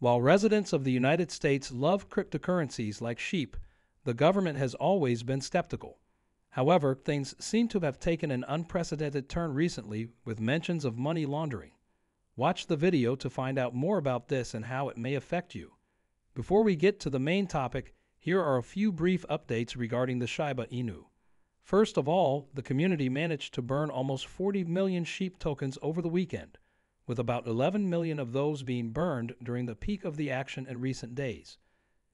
While residents of the United States love cryptocurrencies like SHIB, the government has always been skeptical. However, things seem to have taken an unprecedented turn recently with mentions of money laundering. Watch the video to find out more about this and how it may affect you. Before we get to the main topic, here are a few brief updates regarding the Shiba Inu. First of all, the community managed to burn almost 40 million SHIB tokens over the weekend, with about 11 million of those being burned during the peak of the action in recent days.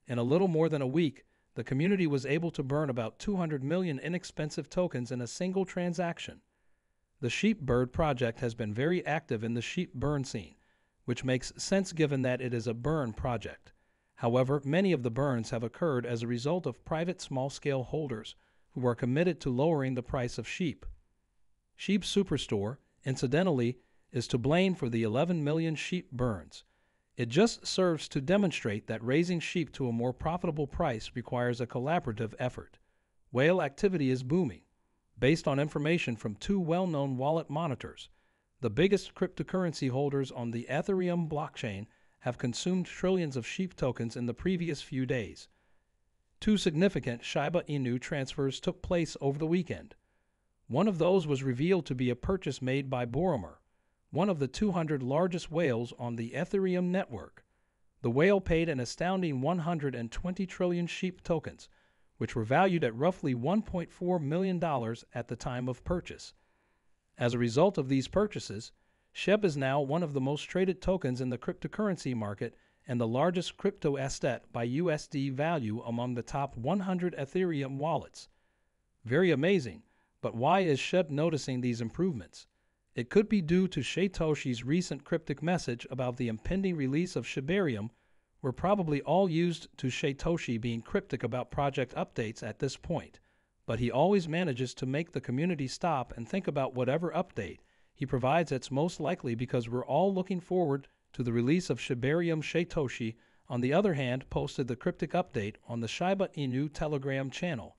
In a little more than a week, the community was able to burn about 200 million inexpensive tokens in a single transaction. The SHIB Bird project has been very active in the SHIB burn scene, which makes sense given that it is a burn project. However, many of the burns have occurred as a result of private small-scale holders who are committed to lowering the price of SHIB. SHIB Superstore, incidentally, is to blame for the 11 million SHIB burns. It just serves to demonstrate that raising SHIB to a more profitable price requires a collaborative effort. Whale activity is booming. Based on information from two well-known wallet monitors, the biggest cryptocurrency holders on the Ethereum blockchain have consumed trillions of SHIB tokens in the previous few days. Two significant Shiba Inu transfers took place over the weekend. One of those was revealed to be a purchase made by Borromer, one of the 200 largest whales on the Ethereum network. The whale paid an astounding 120 trillion SHIB tokens, which were valued at roughly $1.4 million at the time of purchase. As a result of these purchases, SHIB is now one of the most traded tokens in the cryptocurrency market and the largest crypto asset by USD value among the top 100 Ethereum wallets. Very amazing, but why is SHIB noticing these improvements? It could be due to Satoshi's recent cryptic message about the impending release of Shibarium. We're probably all used to Satoshi being cryptic about project updates at this point, but he always manages to make the community stop and think about whatever update he provides. It's most likely because we're all looking forward to the release of Shibarium. Satoshi, on the other hand, posted the cryptic update on the Shiba Inu Telegram channel,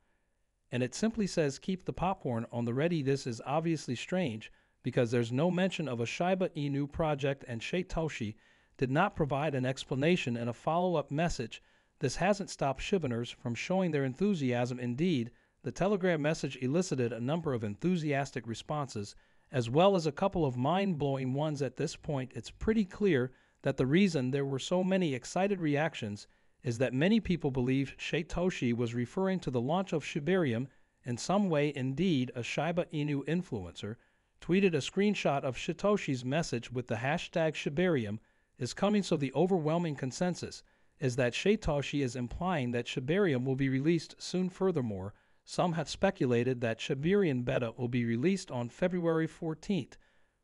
and it simply says keep the popcorn on the ready. This is obviously strange because there's no mention of a Shiba Inu project and Satoshi did not provide an explanation in a follow-up message. This hasn't stopped Shibiners from showing their enthusiasm. Indeed, the Telegram message elicited a number of enthusiastic responses, as well as a couple of mind-blowing ones. At this point, it's pretty clear that the reason there were so many excited reactions is that many people believe Satoshi was referring to the launch of Shibarium in some way. Indeed, a Shiba Inu influencer tweeted a screenshot of Satoshi's message with the hashtag Shibarium is coming, so the overwhelming consensus is that Satoshi is implying that Shibarium will be released soon. Furthermore, some have speculated that Shibarium beta will be released on February 14th,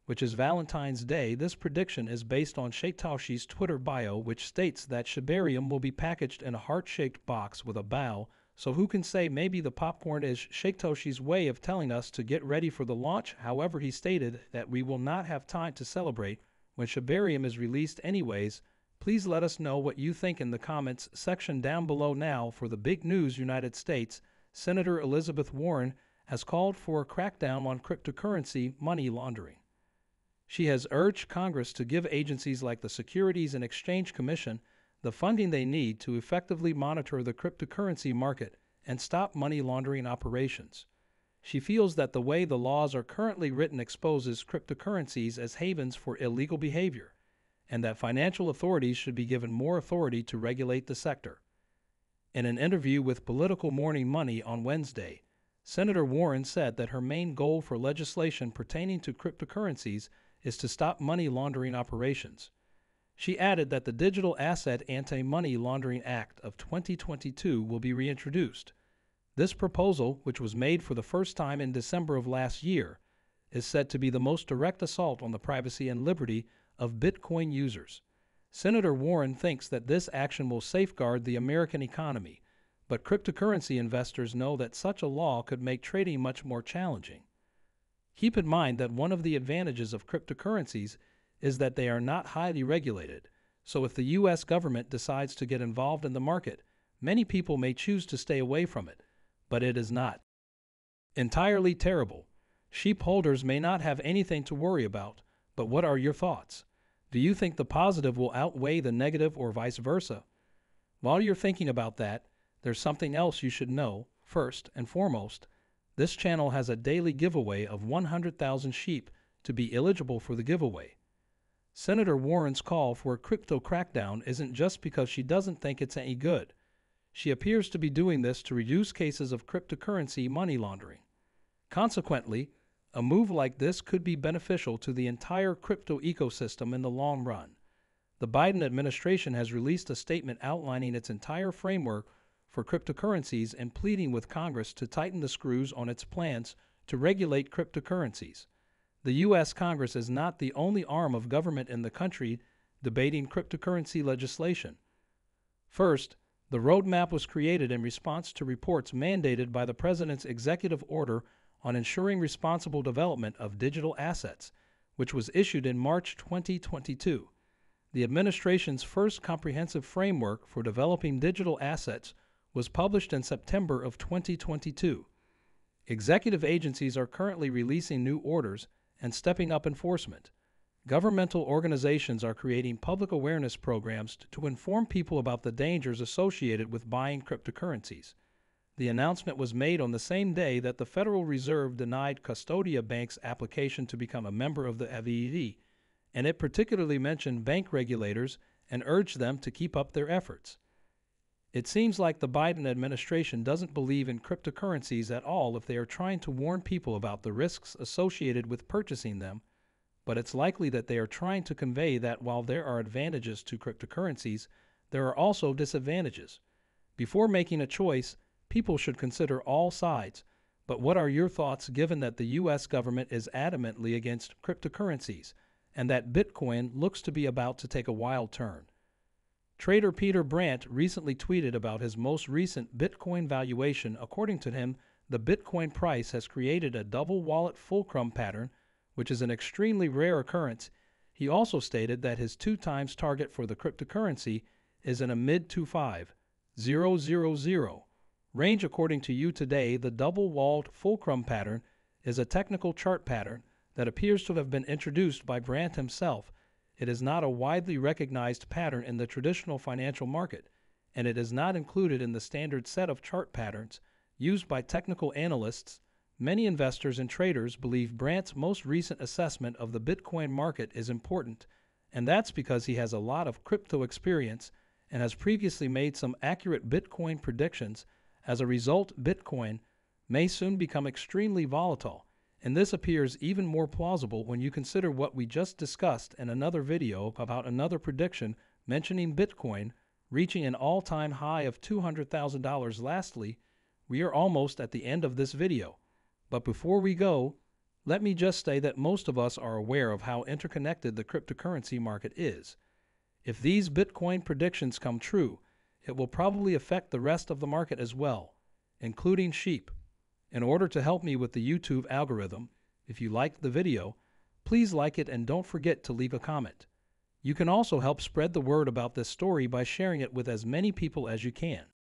which is Valentine's Day. This prediction is based on Satoshi's Twitter bio, which states that Shibarium will be packaged in a heart-shaped box with a bow. So who can say? Maybe the popcorn is Satoshi's way of telling us to get ready for the launch. However, he stated that we will not have time to celebrate when Shibarium is released anyways. Please let us know what you think in the comments section down below. Now for the big news. United States Senator Elizabeth Warren has called for a crackdown on cryptocurrency money laundering. She has urged Congress to give agencies like the Securities and Exchange Commission the funding they need to effectively monitor the cryptocurrency market and stop money laundering operations. She feels that the way the laws are currently written exposes cryptocurrencies as havens for illegal behavior, and that financial authorities should be given more authority to regulate the sector. In an interview with Political Morning Money on Wednesday, Senator Warren said that her main goal for legislation pertaining to cryptocurrencies is to stop money laundering operations. She added that the Digital Asset Anti-Money Laundering Act of 2022 will be reintroduced. This proposal, which was made for the first time in December of last year, is said to be the most direct assault on the privacy and liberty of Bitcoin users. Senator Warren thinks that this action will safeguard the American economy, but cryptocurrency investors know that such a law could make trading much more challenging. Keep in mind that one of the advantages of cryptocurrencies is that they are not highly regulated, so if the U.S. government decides to get involved in the market, many people may choose to stay away from it, but it is not entirely terrible. SHIB holders may not have anything to worry about, but what are your thoughts? Do you think the positive will outweigh the negative or vice versa? While you're thinking about that, there's something else you should know. First and foremost, this channel has a daily giveaway of 100,000 sheep to be eligible for the giveaway. Senator Warren's call for a crypto crackdown isn't just because she doesn't think it's any good. She appears to be doing this to reduce cases of cryptocurrency money laundering. Consequently, a move like this could be beneficial to the entire crypto ecosystem in the long run. The Biden administration has released a statement outlining its entire framework for cryptocurrencies and pleading with Congress to tighten the screws on its plans to regulate cryptocurrencies. The U.S. Congress is not the only arm of government in the country debating cryptocurrency legislation. First, the roadmap was created in response to reports mandated by the President's executive order on ensuring responsible development of digital assets, which was issued in March 2022. The administration's first comprehensive framework for developing digital assets was published in September of 2022. Executive agencies are currently releasing new orders and stepping up enforcement. Governmental organizations are creating public awareness programs to inform people about the dangers associated with buying cryptocurrencies. The announcement was made on the same day that the Federal Reserve denied Custodia Bank's application to become a member of the FED, and it particularly mentioned bank regulators and urged them to keep up their efforts. It seems like the Biden administration doesn't believe in cryptocurrencies at all if they are trying to warn people about the risks associated with purchasing them, but it's likely that they are trying to convey that while there are advantages to cryptocurrencies, there are also disadvantages. Before making a choice, people should consider all sides, but what are your thoughts given that the U.S. government is adamantly against cryptocurrencies and that Bitcoin looks to be about to take a wild turn? Trader Peter Brandt recently tweeted about his most recent Bitcoin valuation. According to him, the Bitcoin price has created a double wallet fulcrum pattern, which is an extremely rare occurrence. He also stated that his 2 times target for the cryptocurrency is in a mid-25,000 range. According to You Today, the double-walled fulcrum pattern is a technical chart pattern that appears to have been introduced by Brandt himself. It is not a widely recognized pattern in the traditional financial market, and it is not included in the standard set of chart patterns used by technical analysts. Many investors and traders believe Brandt's most recent assessment of the Bitcoin market is important, and that's because he has a lot of crypto experience and has previously made some accurate Bitcoin predictions. As a result, Bitcoin may soon become extremely volatile, and this appears even more plausible when you consider what we just discussed in another video about another prediction mentioning Bitcoin reaching an all-time high of $200,000. Lastly, we are almost at the end of this video, but before we go, let me just say that most of us are aware of how interconnected the cryptocurrency market is. If these Bitcoin predictions come true, it will probably affect the rest of the market as well, including sheep. In order to help me with the YouTube algorithm, if you liked the video, please like it and don't forget to leave a comment. You can also help spread the word about this story by sharing it with as many people as you can.